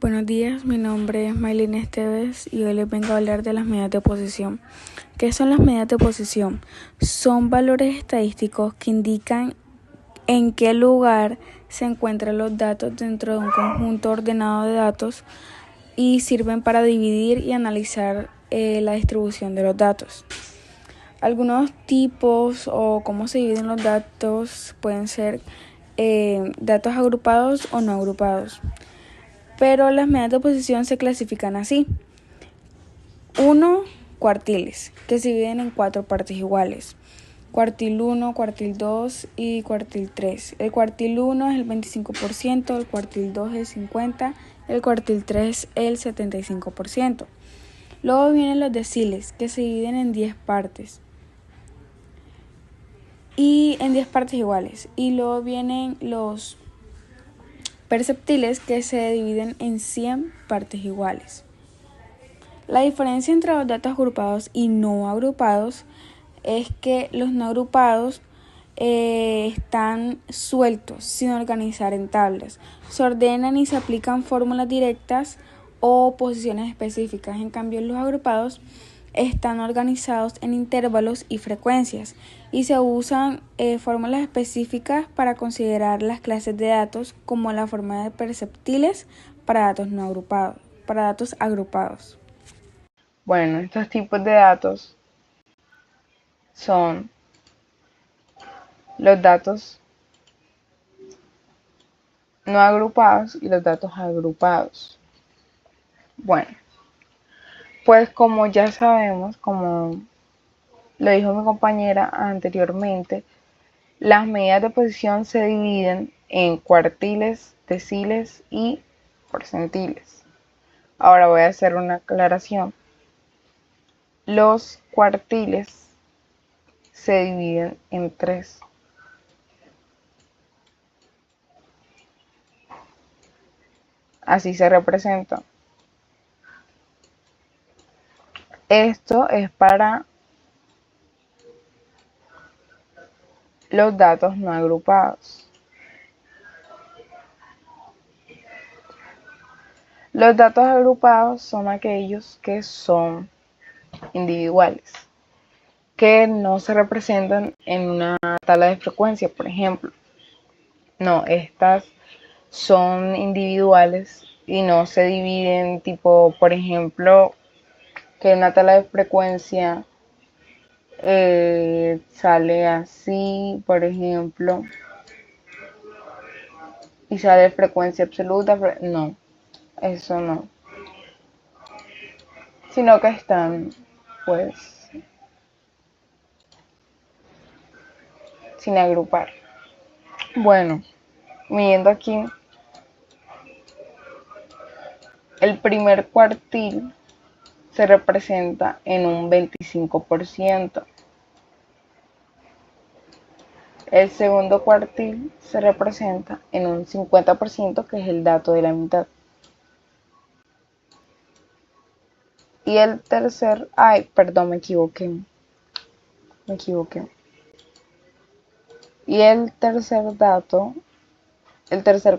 Buenos días, mi nombre es Maylin Esteves y hoy les vengo a hablar de las medidas de posición. ¿Qué son las medidas de posición? Son valores estadísticos que indican en qué lugar se encuentran los datos dentro de un conjunto ordenado de datos y sirven para dividir y analizar la distribución de los datos. Algunos tipos o cómo se dividen los datos pueden ser datos agrupados o no agrupados. Pero las medidas de posición se clasifican así. 1. Cuartiles, que se dividen en 4 partes iguales. Cuartil 1, cuartil 2 y cuartil 3. El cuartil 1 es el 25%, el cuartil 2 es el 50%, el cuartil 3 el 75%. Luego vienen los deciles, que se dividen en 10 partes. Y en 10 partes iguales. Y luego vienen los perceptiles, que se dividen en 100 partes iguales. La diferencia entre los datos agrupados y no agrupados es que los no agrupados están sueltos, sin organizar en tablas. Se ordenan y se aplican fórmulas directas o posiciones específicas. En cambio, los agrupados están organizados en intervalos y frecuencias y se usan fórmulas específicas para considerar las clases de datos, como la forma de perceptiles para datos no agrupados, para datos agrupados. Bueno, estos tipos de datos son los datos no agrupados y los datos agrupados. Bueno, pues como ya sabemos, como lo dijo mi compañera anteriormente, las medidas de posición se dividen en cuartiles, deciles y percentiles. Ahora voy a hacer una aclaración. Los cuartiles se dividen en 3. Así se representa. Esto es para los datos no agrupados. Los datos agrupados son aquellos que son individuales, que no se representan en una tabla de frecuencia, por ejemplo. No, estas son individuales y no se dividen tipo, por ejemplo, que en una tabla de frecuencia sale así, por ejemplo, y sale frecuencia absoluta. No, eso no. Sino que están, pues, sin agrupar. Bueno, viendo aquí, el primer cuartil se representa en un 25%. El segundo cuartil se representa en un 50%, que es el dato de la mitad. Y el tercer, perdón, me equivoqué. Y el tercer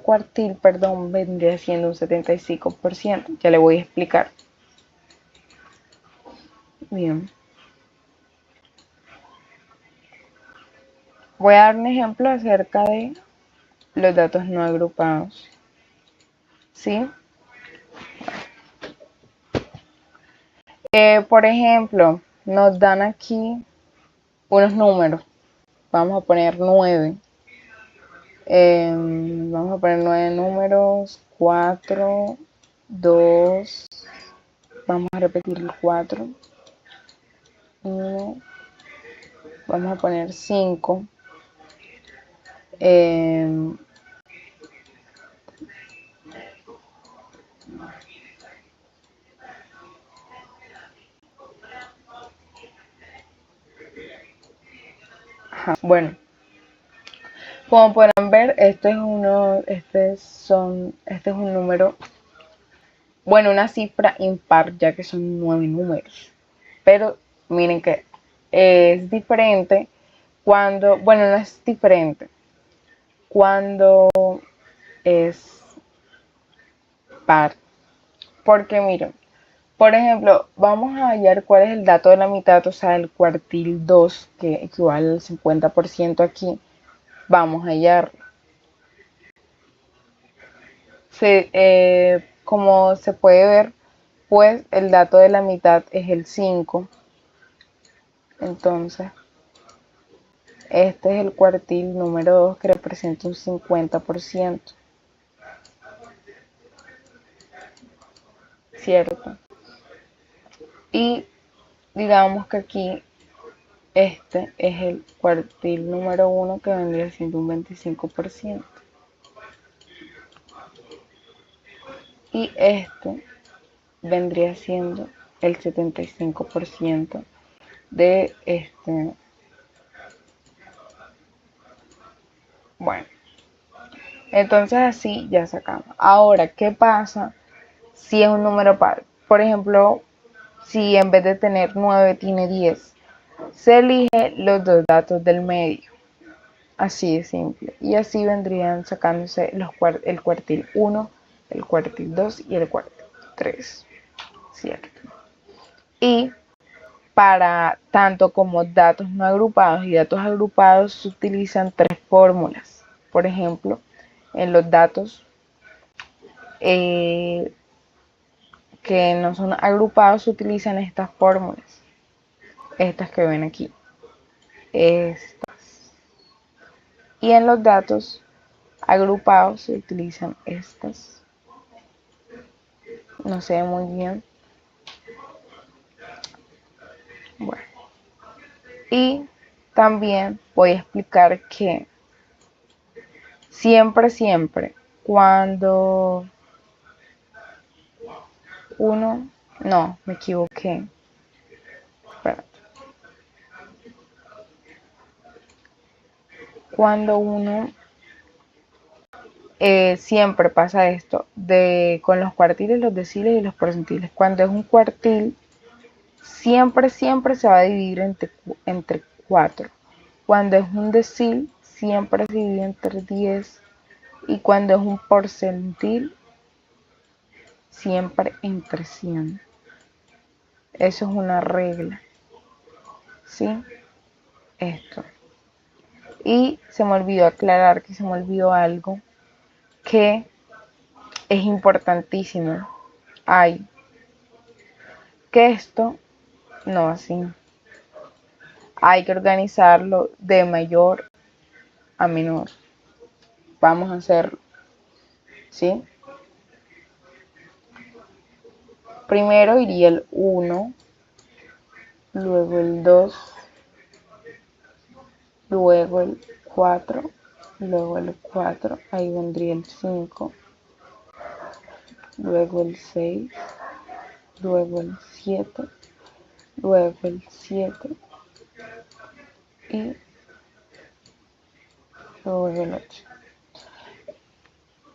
cuartil, perdón, vendría siendo un 75%. Ya le voy a explicar. Bien. Voy a dar un ejemplo acerca de los datos no agrupados. ¿Sí? Por ejemplo, nos dan aquí unos números. Vamos a poner 9. Vamos a poner 9 números. 4, 2. Vamos a repetir el 4. 1. Vamos a poner 5. Bueno, como podrán ver, este es un número, bueno, una cifra impar, ya que son 9 números. Pero miren que es diferente cuando, bueno, no es diferente, cuando es par. Porque miren, por ejemplo, vamos a hallar cuál es el dato de la mitad, o sea, el cuartil 2 que equivale al 50% aquí. Vamos a hallar. Como se puede ver, pues el dato de la mitad es el 5. Entonces, este es el cuartil número 2 que representa un 50%. ¿Cierto? Y digamos que aquí este es el cuartil número 1 que vendría siendo un 25%. Y este vendría siendo el 75% de este. Bueno, entonces así ya sacamos. Ahora, ¿qué pasa si es un número par? Por ejemplo, si en vez de tener 9 tiene 10, se elige los dos datos del medio. Así de simple. Y así vendrían sacándose el cuartil 1, el cuartil 2 y el cuartil 3. ¿Cierto? Y para tanto como datos no agrupados y datos agrupados se utilizan tres fórmulas. Por ejemplo, en los datos eh, que no son agrupados se utilizan estas fórmulas. Estas que ven aquí. Estas. Y en los datos agrupados se utilizan estas. No sé muy bien. Bueno. Y también voy a explicar que siempre, cuando uno, no, me equivoqué. Espérate. Cuando uno siempre pasa esto con los cuartiles, los deciles y los percentiles. Cuando es un cuartil, siempre se va a dividir entre 4. Cuando es un decil, siempre se divide entre 10. Y cuando es un porcentil, siempre entre 100. Eso es una regla. ¿Sí? Esto. Y se me olvidó aclarar que se me olvidó algo que es importantísimo. Que esto no así. Hay que organizarlo de mayor a menor. Vamos a hacerlo. ¿Sí? Primero iría el 1, luego el 2, luego el 4, luego el 4, ahí vendría el 5, luego el 6, luego el 7, luego el 7 y luego el 8.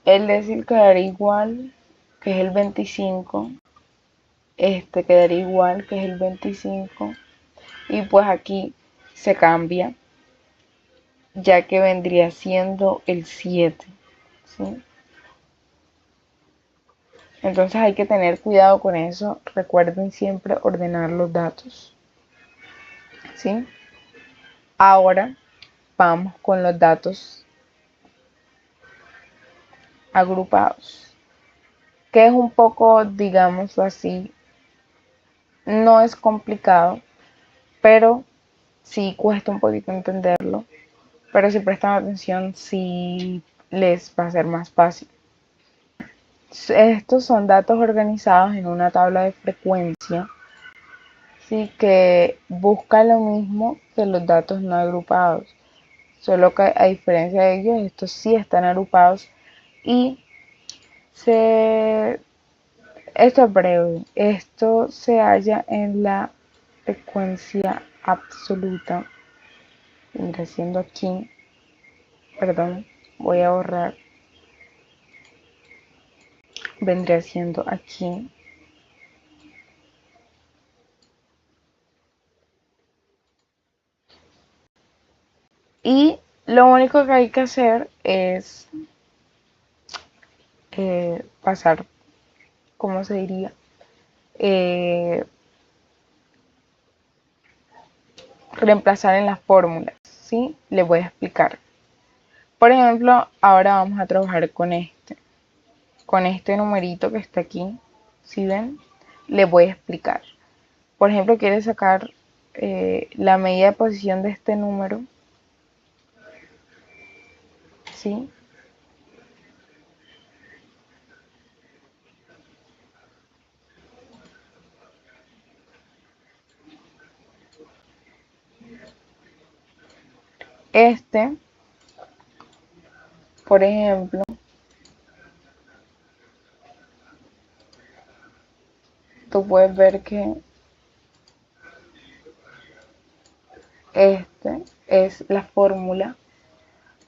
El décimo quedaría igual, que es el 25. Este quedaría igual, que es el 25. Y pues aquí se cambia, ya que vendría siendo el 7. ¿Sí? Entonces hay que tener cuidado con eso. Recuerden siempre ordenar los datos. ¿Sí? Ahora vamos con los datos agrupados, que es un poco, digamos así, no es complicado, pero sí cuesta un poquito entenderlo. Pero si prestan atención, sí les va a ser más fácil. Estos son datos organizados en una tabla de frecuencia, ¿sí? Que busca lo mismo que los datos no agrupados, solo que a diferencia de ellos, estos sí están agrupados y esto es breve, esto se halla en la frecuencia absoluta, vendrá siendo aquí, perdón, voy a borrar, vendría siendo aquí. Y lo único que hay que hacer es pasar ¿cómo se diría? Eh, Reemplazar en las fórmulas, ¿sí? Les voy a explicar. Por ejemplo, ahora vamos a trabajar con este numerito que está aquí, ¿sí ven? Les voy a explicar. Por ejemplo, quiere sacar la medida de posición de este número, ¿sí? Este, por ejemplo, tú puedes ver que este es la fórmula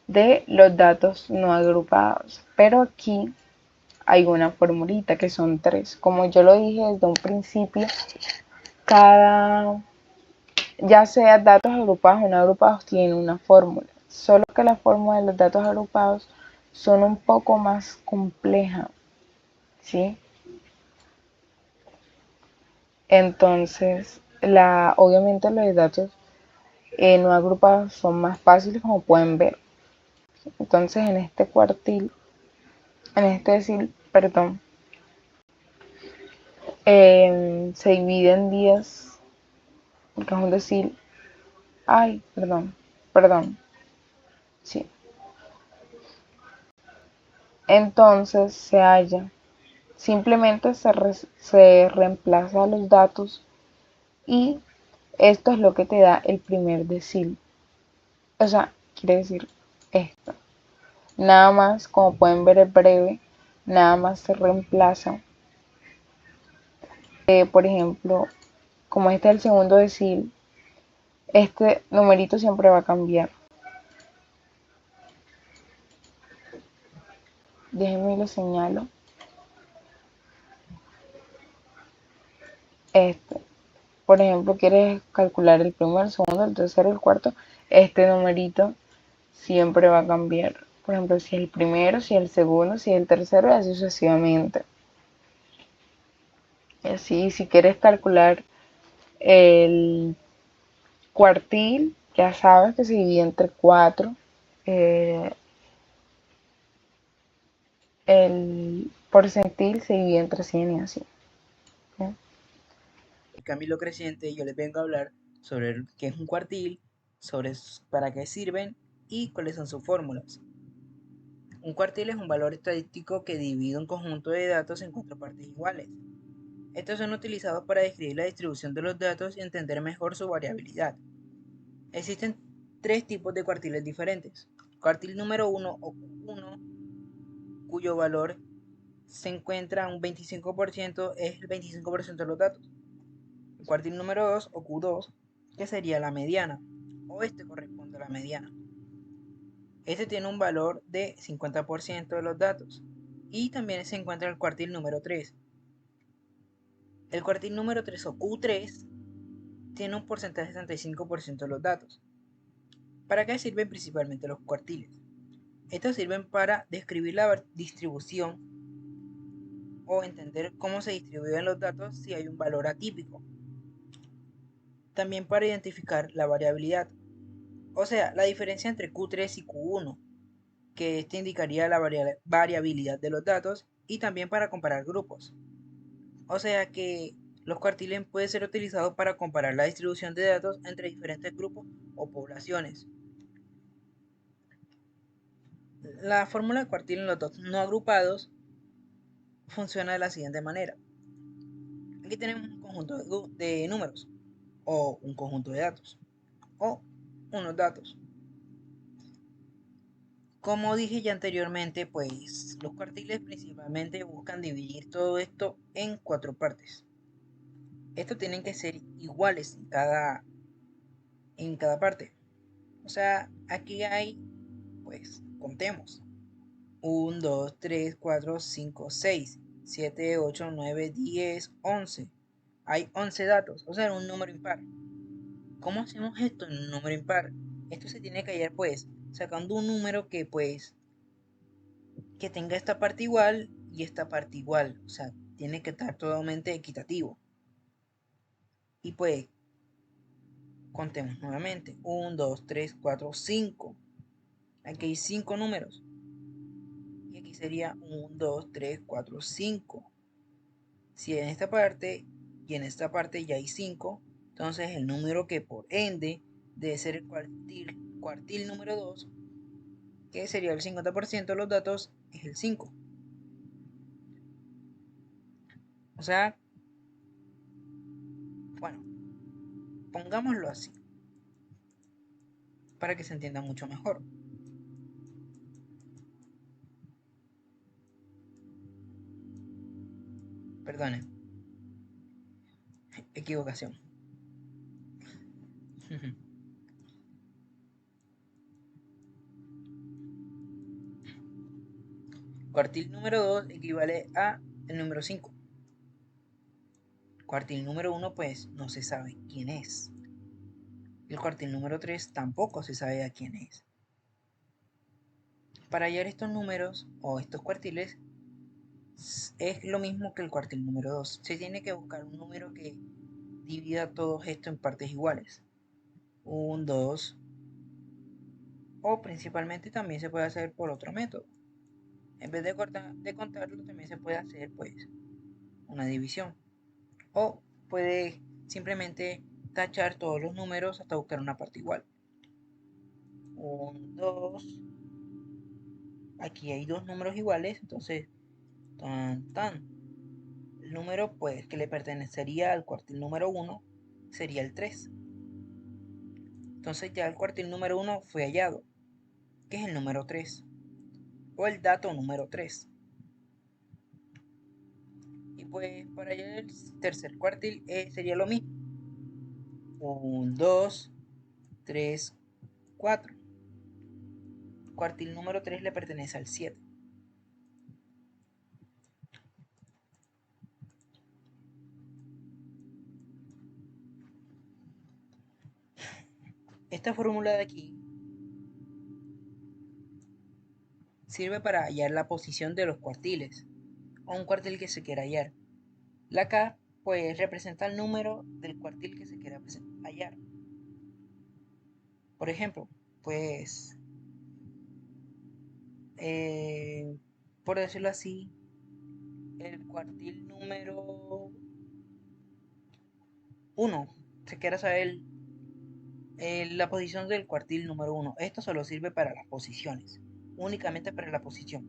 de los datos no agrupados. Pero aquí hay una formulita que son tres. Como yo lo dije desde un principio, cada, ya sea datos agrupados o no agrupados, tiene una fórmula. Solo que la fórmula de los datos agrupados son un poco más complejas, ¿sí? Entonces, obviamente los datos no agrupados son más fáciles como pueden ver. Entonces, en este cuartil, en este decil, perdón, se divide en días, porque es un decil, ay, perdón, sí. Entonces se halla, simplemente se reemplaza los datos y esto es lo que te da el primer decil. O sea, quiere decir esto. Nada más, como pueden ver, es breve, nada más se reemplaza. Por ejemplo, como este es el segundo decil, este numerito siempre va a cambiar. Déjenme lo señalo. Este, por ejemplo, quieres calcular el primero, el segundo, el tercero, el cuarto, este numerito siempre va a cambiar. Por ejemplo, si es el primero, si es el segundo, si es el tercero, y así sucesivamente. Así, si quieres calcular el cuartil, ya sabes que se divide entre 4. El porcentil se divide entre 100 y así. ¿Sí? En Camilo Creciente yo les vengo a hablar sobre qué es un cuartil, sobre para qué sirven y cuáles son sus fórmulas. Un cuartil es un valor estadístico que divide un conjunto de datos en cuatro partes iguales. Estos son utilizados para describir la distribución de los datos y entender mejor su variabilidad. Existen tres tipos de cuartiles diferentes. Cuartil número 1 o Q1, cuyo valor se encuentra un 25%, es el 25% de los datos. El cuartil número 2 o Q2, que sería la mediana, o este corresponde a la mediana. Este tiene un valor de 50% de los datos. Y también se encuentra el cuartil número 3. El cuartil número 3 o Q3 tiene un porcentaje de 65% de los datos. ¿Para qué sirven principalmente los cuartiles? Estos sirven para describir la distribución o entender cómo se distribuyen los datos si hay un valor atípico. También para identificar la variabilidad, o sea, la diferencia entre Q3 y Q1, que este indicaría la variabilidad de los datos, y también para comparar grupos. O sea que los cuartiles pueden ser utilizados para comparar la distribución de datos entre diferentes grupos o poblaciones. La fórmula de cuartil en los datos no agrupados funciona de la siguiente manera. Aquí tenemos un conjunto de números o un conjunto de datos o unos datos. Como dije ya anteriormente, pues los cuartiles principalmente buscan dividir todo esto en cuatro partes. Estos tienen que ser iguales en cada parte. O sea, aquí hay, pues, contemos. 1, 2, 3, 4, 5, 6, 7, 8, 9, 10, 11. Hay 11 datos, o sea, un número impar. ¿Cómo hacemos esto en un número impar? Esto se tiene que hallar, pues, sacando un número que, pues, que tenga esta parte igual y esta parte igual. O sea, tiene que estar totalmente equitativo. Y pues, contemos nuevamente. 1, 2, 3, 4, 5. Aquí hay 5 números. Y aquí sería 1, 2, 3, 4, 5. Si en esta parte y en esta parte ya hay 5, entonces el número que por ende debe ser el cuartil número 2, que sería el 50% de los datos, es el 5. O sea, bueno, pongámoslo así, para que se entienda mucho mejor. Perdonen, equivocación. Cuartil número 2 equivale a el número 5. Cuartil número 1 pues no se sabe quién es. El cuartil número 3 tampoco se sabe a quién es. Para hallar estos números o estos cuartiles es lo mismo que el cuartil número 2. Se tiene que buscar un número que divida todo esto en partes iguales. 1, 2. O principalmente también se puede hacer por otro método. En vez de contarlo, también se puede hacer pues una división. O puede simplemente tachar todos los números hasta buscar una parte igual. 1, 2. Aquí hay dos números iguales, entonces el número pues que le pertenecería al cuartil número 1 sería el 3. Entonces ya el cuartil número 1 fue hallado, que es el número 3, o el dato número 3. Y pues para hallar el tercer cuartil sería lo mismo. 1, 2, 3, 4. Cuartil número 3 le pertenece al 7. Esta fórmula de aquí sirve para hallar la posición de los cuartiles, o un cuartil que se quiera hallar. La K pues representa el número del cuartil que se quiera hallar. Por ejemplo, pues por decirlo así, el cuartil número 1, se quiera saber la posición del cuartil número 1. Esto solo sirve para las posiciones, únicamente para la posición.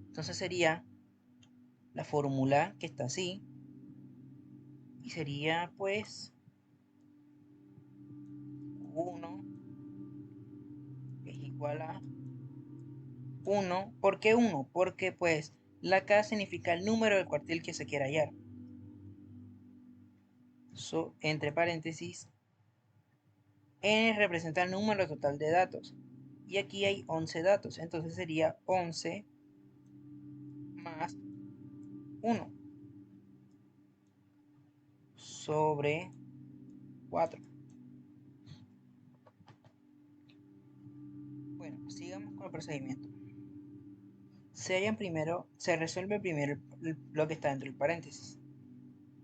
Entonces sería la fórmula que está así, y sería pues 1 es igual a 1. ¿Por qué 1? Porque pues la K significa el número del cuartil que se quiera hallar. Entre paréntesis, N representa el número total de datos. Y aquí hay 11 datos. Entonces sería 11 más 1 sobre 4. Bueno, sigamos con el procedimiento. Se resuelve primero lo que está dentro del paréntesis,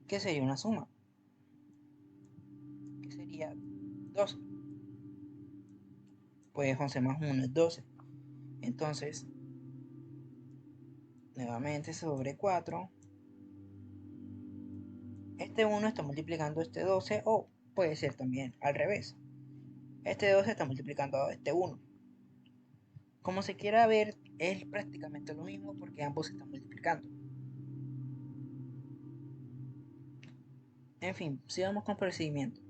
que sería una suma, que sería 12. Pues 11 más 1 es 12. Entonces, nuevamente sobre 4. Este 1 está multiplicando este 12, o puede ser también al revés. Este 12 está multiplicando a este 1. Como se quiera ver, es prácticamente lo mismo porque ambos se están multiplicando. En fin, sigamos con el procedimiento.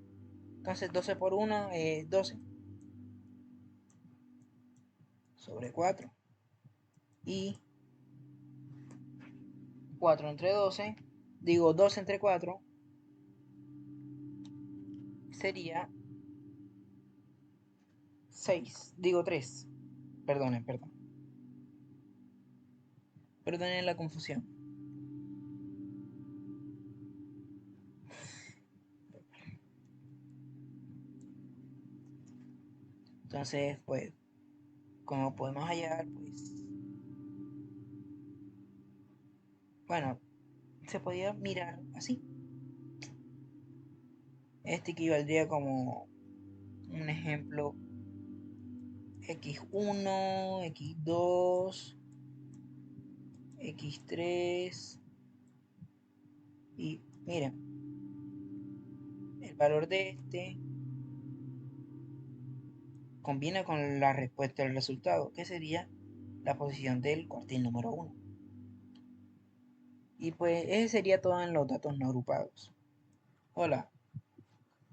Entonces 12 por 1 es 12 sobre 4. Y 4 entre 12, digo 2 entre 4, sería 6. Digo 3. Perdonen la confusión. Entonces, pues, como podemos hallar, pues, bueno, se podía mirar así. Este equivaldría como un ejemplo x1, x2, x3 y miren, el valor de este combina con la respuesta del resultado, que sería la posición del cuartil número 1. Y pues ese sería todo en los datos no agrupados. Hola,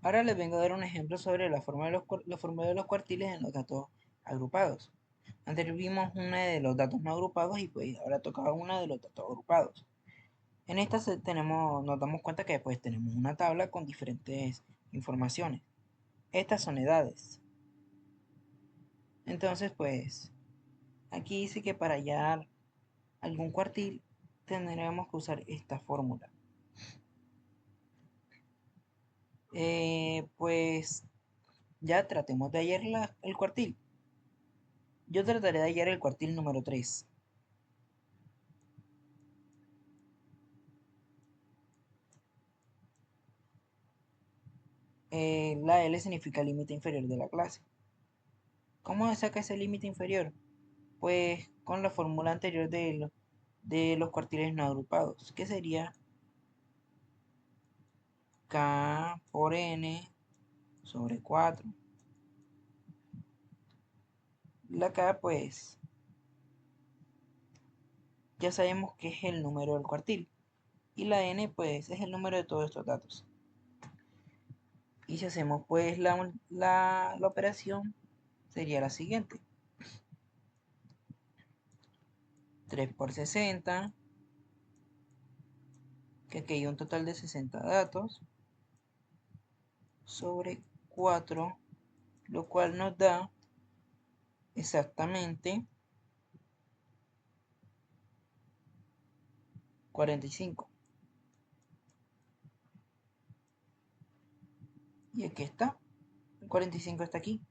ahora les vengo a dar un ejemplo sobre la forma de los cuartiles en los datos agrupados. Antes vimos una de los datos no agrupados y pues ahora tocaba una de los datos agrupados. En esta nos damos cuenta que pues tenemos una tabla con diferentes informaciones. Estas son edades. Entonces pues aquí dice que para hallar algún cuartil tendremos que usar esta fórmula. Pues ya tratemos de hallar el cuartil. Yo trataré de hallar el cuartil número 3. La L significa límite inferior de la clase. ¿Cómo se saca ese límite inferior? Pues con la fórmula anterior de los cuartiles no agrupados, que sería K por N sobre 4. La K pues ya sabemos que es el número del cuartil y la N pues es el número de todos estos datos. Y si hacemos pues la operación sería la siguiente. 3 por 60, que aquí hay un total de 60 datos, sobre 4, lo cual nos da exactamente 45. Y aquí está, el 45 está aquí.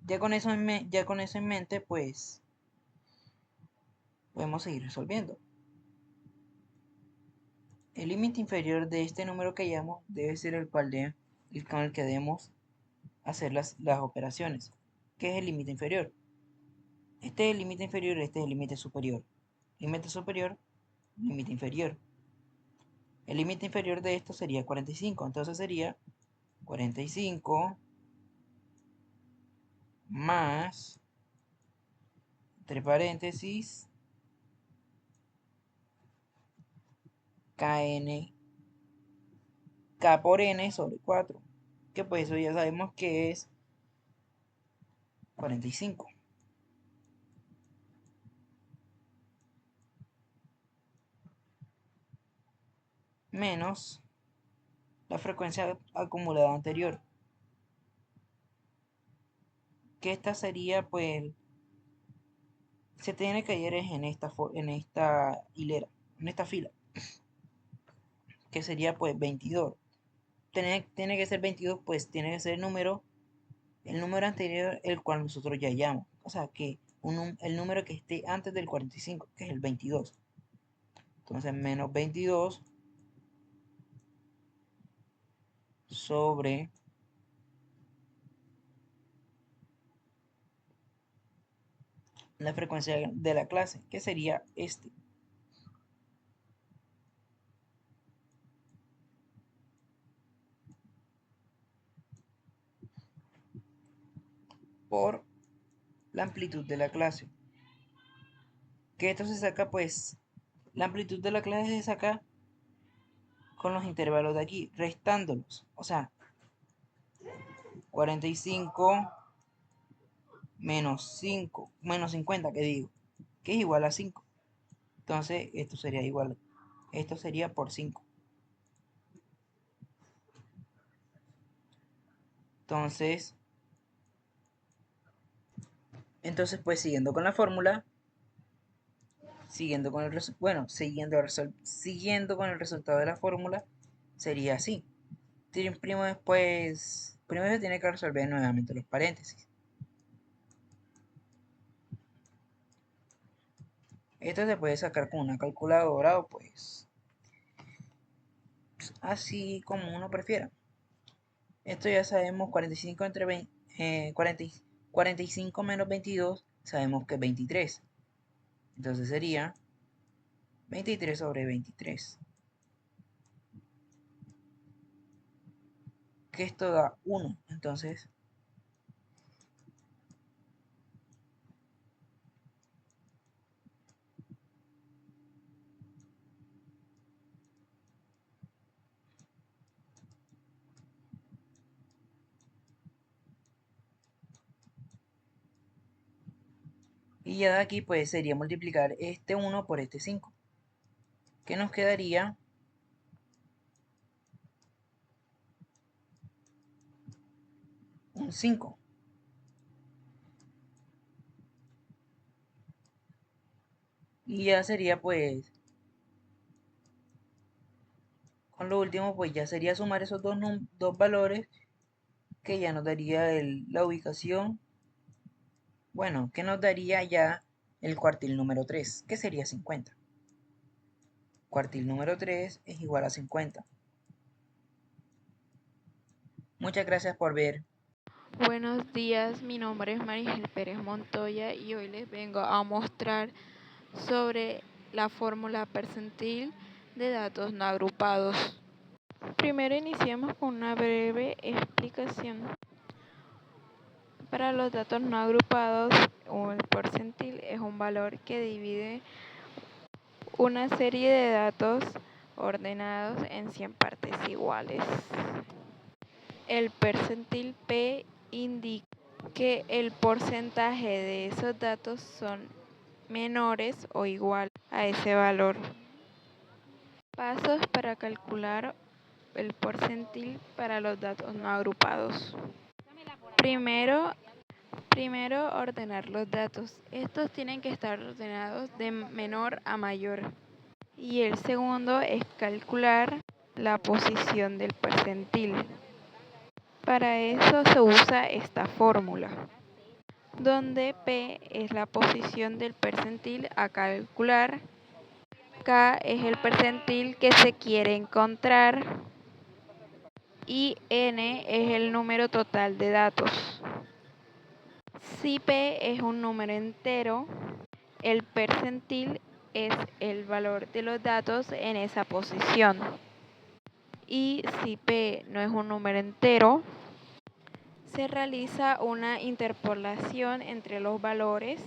Ya con eso en mente, pues podemos seguir resolviendo. El límite inferior de este número que hallamos debe ser el con el que debemos hacer las operaciones. ¿Qué es el límite inferior? Este es el límite inferior, este es el límite superior. Límite superior, límite inferior. El límite inferior de esto sería 45, entonces sería 45 más, entre paréntesis, K por N sobre 4, que pues eso ya sabemos que es 45, menos la frecuencia acumulada anterior, que esta sería pues, se tiene que hallar en esta hilera, en esta fila, que sería pues 22. Tiene que ser 22, pues tiene que ser el número anterior el cual nosotros ya hallamos. O sea, que el número que esté antes del 45, que es el 22. Entonces, menos 22 sobre la frecuencia de la clase, que sería este. Por la amplitud de la clase. Que esto se saca, pues, la amplitud de la clase se saca con los intervalos de aquí, restándolos. O sea, 45 menos 5, menos 50, que digo, que es igual a 5. Entonces, esto sería por 5. Entonces, pues siguiendo con la fórmula, siguiendo con el siguiendo con el resultado de la fórmula, sería así. Primero se tiene que resolver nuevamente los paréntesis. Esto se puede sacar con una calculadora o pues así como uno prefiera. Esto ya sabemos 45 entre 20, 45 menos 22, sabemos que es 23. Entonces sería 23 sobre 23. Que esto da 1. Entonces, y ya de aquí pues sería multiplicar este 1 por este 5. Que nos quedaría un 5. Y ya sería pues, con lo último pues ya sería sumar esos dos valores que ya nos daría la ubicación. Bueno, que nos daría ya el cuartil número 3, que sería 50. Cuartil número 3 es igual a 50. Muchas gracias por ver. Buenos días, mi nombre es Marigel Pérez Montoya y hoy les vengo a mostrar sobre la fórmula percentil de datos no agrupados. Primero iniciamos con una breve explicación. Para los datos no agrupados, un percentil es un valor que divide una serie de datos ordenados en 100 partes iguales. El percentil P indica que el porcentaje de esos datos son menores o igual a ese valor. Pasos para calcular el percentil para los datos no agrupados. Primero, ordenar los datos. Estos tienen que estar ordenados de menor a mayor. Y el segundo es calcular la posición del percentil. Para eso se usa esta fórmula, donde P es la posición del percentil a calcular, K es el percentil que se quiere encontrar y N es el número total de datos. Si P es un número entero, el percentil es el valor de los datos en esa posición. Y si P no es un número entero, se realiza una interpolación entre los valores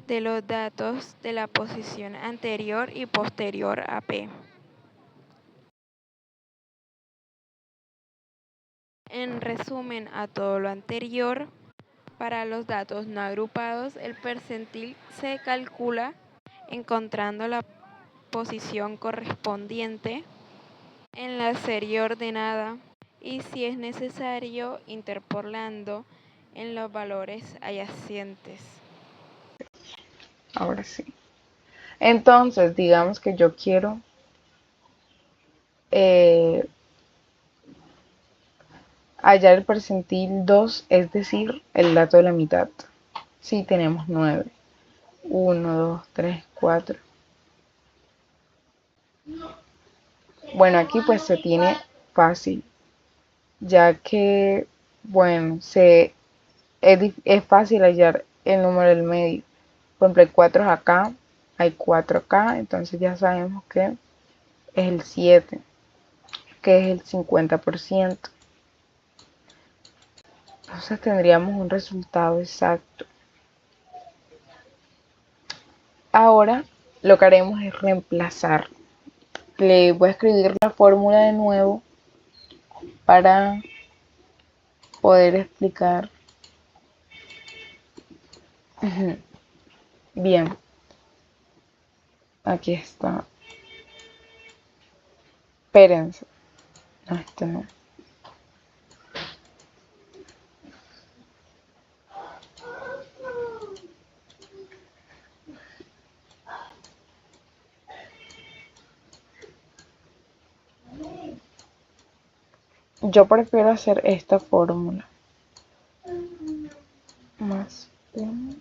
de los datos de la posición anterior y posterior a P. En resumen a todo lo anterior, para los datos no agrupados, el percentil se calcula encontrando la posición correspondiente en la serie ordenada y, si es necesario, interpolando en los valores adyacentes. Ahora sí. Entonces, digamos que yo quiero hallar el percentil 2, es decir, el dato de la mitad. Sí, tenemos 9. 1, 2, 3, 4. Bueno, aquí pues se tiene fácil, ya que, bueno, es fácil hallar el número del medio. Por ejemplo, hay 4 acá, hay 4 acá, entonces ya sabemos que es el 7, que es el 50%. Entonces tendríamos un resultado exacto. Ahora lo que haremos es reemplazar. Le voy a escribir la fórmula de nuevo para poder explicar. Bien, aquí está. Espérense. No, este no. Yo prefiero hacer esta fórmula. Más 1.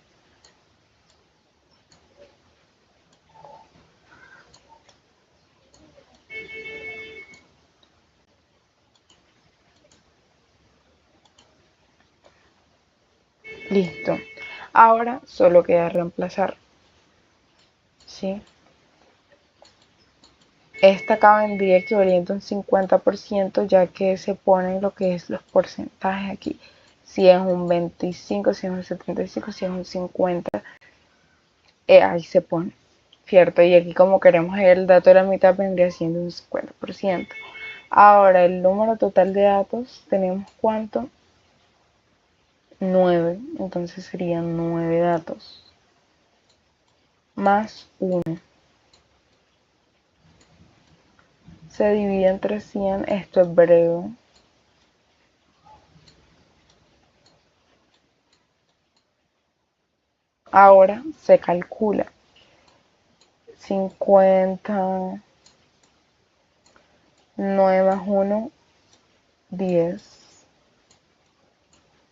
Listo. Ahora solo queda reemplazar. ¿Sí? Esta acá vendría equivaliente a un 50%, ya que se ponen lo que es los porcentajes aquí. Si es un 25, si es un 75, si es un 50, ahí se pone, ¿cierto? Y aquí como queremos el dato de la mitad vendría siendo un 50%. Ahora el número total de datos, tenemos ¿cuánto? 9, entonces serían 9 datos más 1. Se divide entre 100, esto es breve. Ahora se calcula 50, 9 más 1, 10,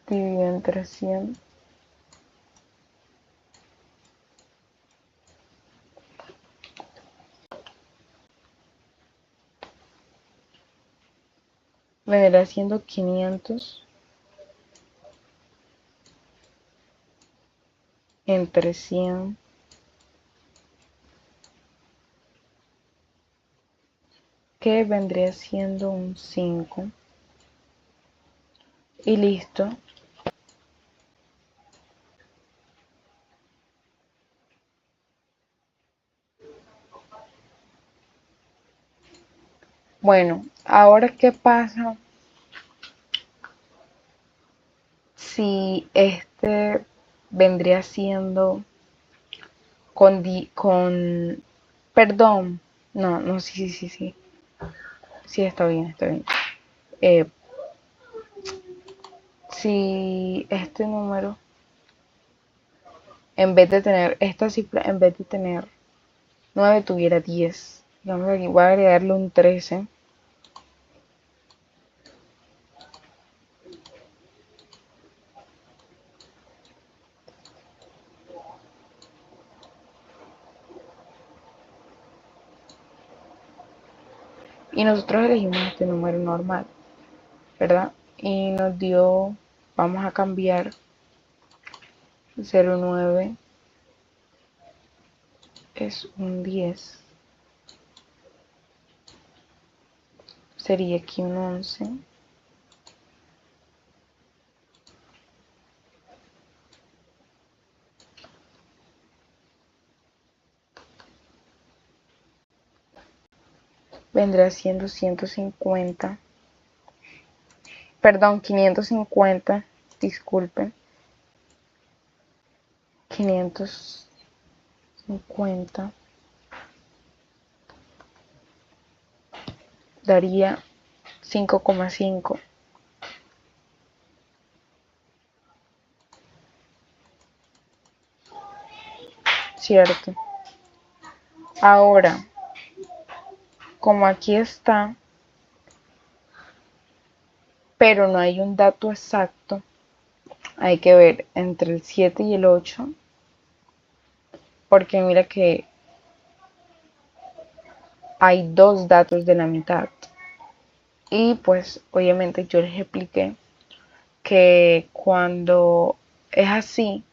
dividido entre 100. Vendrá siendo 500 entre 100, que vendría siendo un 5. Y listo. Bueno, ahora ¿qué pasa si este vendría siendo con perdón? No, sí. Sí, está bien, está bien. Si este número, en vez de tener esta cifra, en vez de tener 9 tuviera 10. Digamos aquí voy a agregarle un 13. Y nosotros elegimos este número normal, ¿verdad? Y nos dio, vamos a cambiar 09 es un 10. Sería aquí un 11. Vendrá siendo 150. Perdón, 550. Disculpen. 550 daría 5,5. ¿Cierto? Ahora, como aquí está, pero no hay un dato exacto, hay que ver entre el 7 y el 8, porque mira que hay dos datos de la mitad. Y pues obviamente yo les expliqué que cuando es así,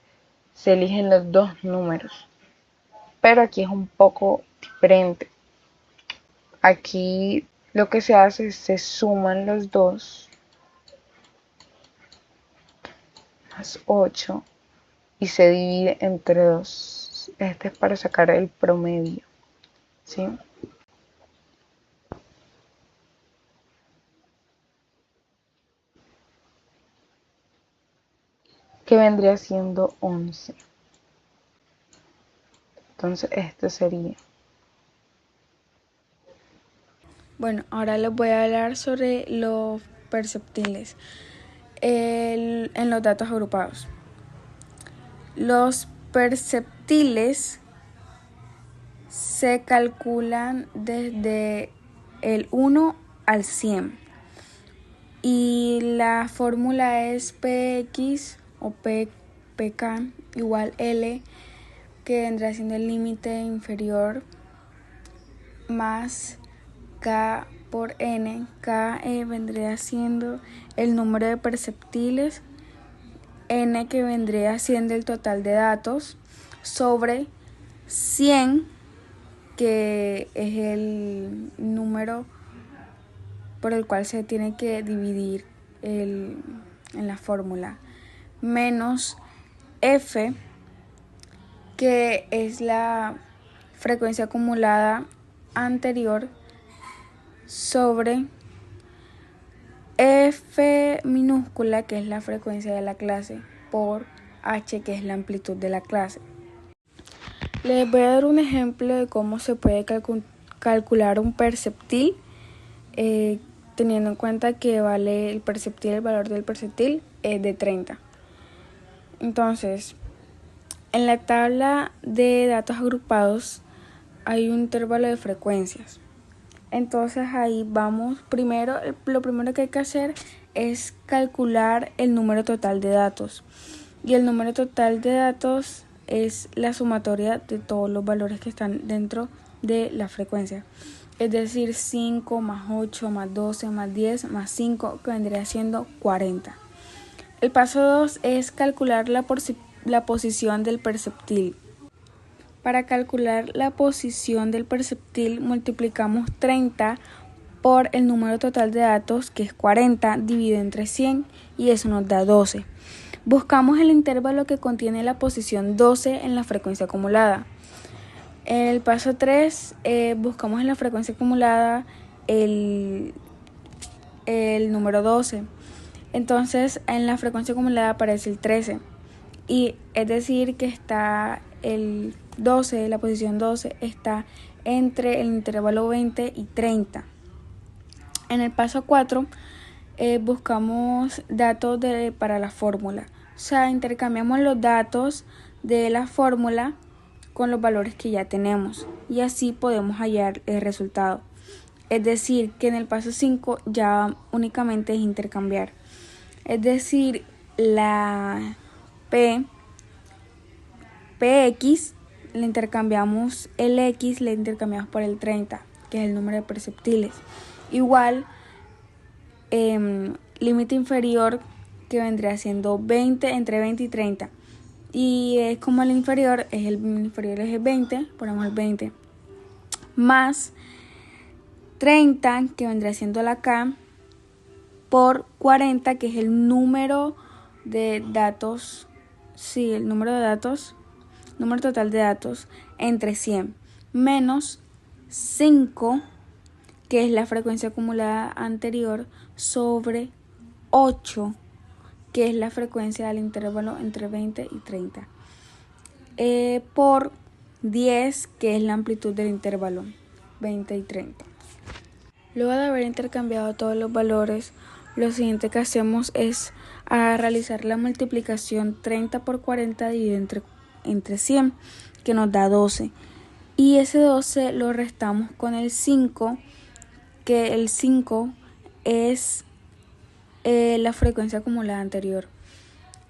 se eligen los dos números. Pero aquí es un poco diferente. Aquí lo que se hace es se suman los dos, más 8, y se divide entre 2. Este es para sacar el promedio, ¿sí? Que vendría siendo 11. Entonces este sería. Bueno, ahora les voy a hablar sobre los perceptiles en los datos agrupados. Los perceptiles se calculan desde el 1 al 100 y la fórmula es Px o Pk igual L, que vendrá siendo el límite inferior, más K por N. K vendría siendo el número de perceptiles n, que vendría siendo el total de datos, sobre 100, que es el número por el cual se tiene que dividir en la fórmula, menos f, que es la frecuencia acumulada anterior, sobre f minúscula, que es la frecuencia de la clase, por h, que es la amplitud de la clase. Les voy a dar un ejemplo de cómo se puede calcular un perceptil, teniendo en cuenta que vale el valor del perceptil es de 30. Entonces, en la tabla de datos agrupados hay un intervalo de frecuencias. Entonces ahí vamos, lo primero que hay que hacer es calcular el número total de datos. Y el número total de datos es la sumatoria de todos los valores que están dentro de la frecuencia. Es decir, 5 más 8 más 12 más 10 más 5, que vendría siendo 40. El paso 2 es calcular la posición del perceptil. Para calcular la posición del perceptil multiplicamos 30 por el número total de datos, que es 40, dividido entre 100, y eso nos da 12. Buscamos el intervalo que contiene la posición 12 en la frecuencia acumulada. En el paso 3 buscamos en la frecuencia acumulada el número 12. Entonces en la frecuencia acumulada aparece el 13. Y es decir que está el 12, la posición 12 está entre el intervalo 20 y 30. En el paso 4 buscamos datos para la fórmula. O sea, intercambiamos los datos de la fórmula con los valores que ya tenemos y así podemos hallar el resultado. Es decir, que en el paso 5 ya únicamente es intercambiar. Es decir, la px le intercambiamos el x, le intercambiamos por el 30, que es el número de perceptiles. Igual, límite inferior, que vendría siendo 20, entre 20 y 30. Y es como el inferior es el 20, ponemos el 20, más 30, que vendría siendo la k, por 40, que es el número de datos, el número total de datos, entre 100, menos 5, que es la frecuencia acumulada anterior, sobre 8, que es la frecuencia del intervalo entre 20 y 30, por 10, que es la amplitud del intervalo 20 y 30. Luego de haber intercambiado todos los valores, lo siguiente que hacemos es realizar la multiplicación 30 por 40 dividido entre 100, que nos da 12. Y ese 12 lo restamos con el 5, que el 5 es la frecuencia acumulada anterior,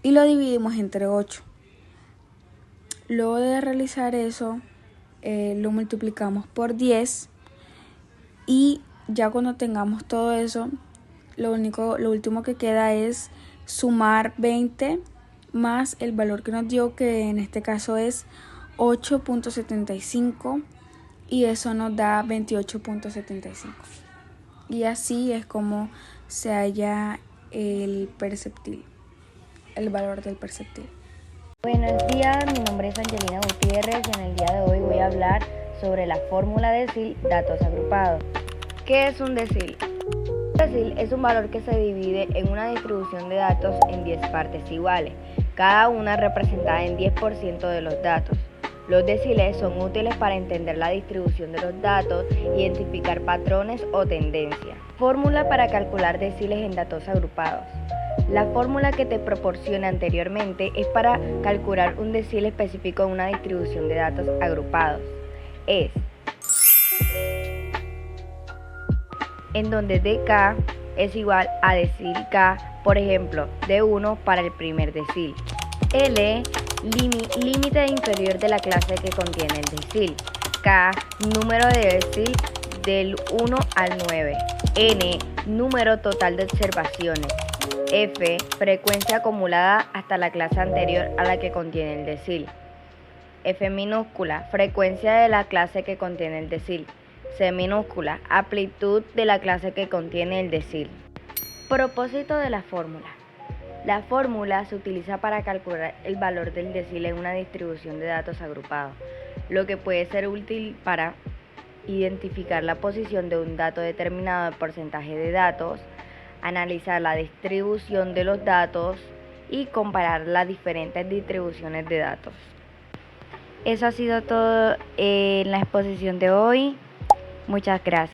y lo dividimos entre 8. Luego de realizar eso, lo multiplicamos por 10 y ya cuando tengamos todo eso, lo último que queda es sumar 20 más el valor que nos dio, que en este caso es 8.75, y eso nos da 28.75. Y así es como se halla el valor del perceptil. Buenos días, mi nombre es Angelina Gutiérrez y en el día de hoy voy a hablar sobre la fórmula decil datos agrupados. ¿Qué es un decil? Un decil es un valor que se divide en una distribución de datos en 10 partes iguales, cada una representada en 10% de los datos. Los deciles son útiles para entender la distribución de los datos, identificar patrones o tendencias. Fórmula para calcular deciles en datos agrupados. La fórmula que te proporcioné anteriormente es para calcular un decil específico en una distribución de datos agrupados. Es en donde dk es igual a decil k, por ejemplo, D1 para el primer decil. L, límite inferior de la clase que contiene el decil. K, número de decil del 1 al 9. N, número total de observaciones. F, frecuencia acumulada hasta la clase anterior a la que contiene el decil. F minúscula, frecuencia de la clase que contiene el decil. C minúscula, amplitud de la clase que contiene el decil. Propósito de la fórmula. La fórmula se utiliza para calcular el valor del decil en una distribución de datos agrupados, lo que puede ser útil para identificar la posición de un dato determinado en porcentaje de datos, analizar la distribución de los datos y comparar las diferentes distribuciones de datos. Eso ha sido todo en la exposición de hoy. Muchas gracias.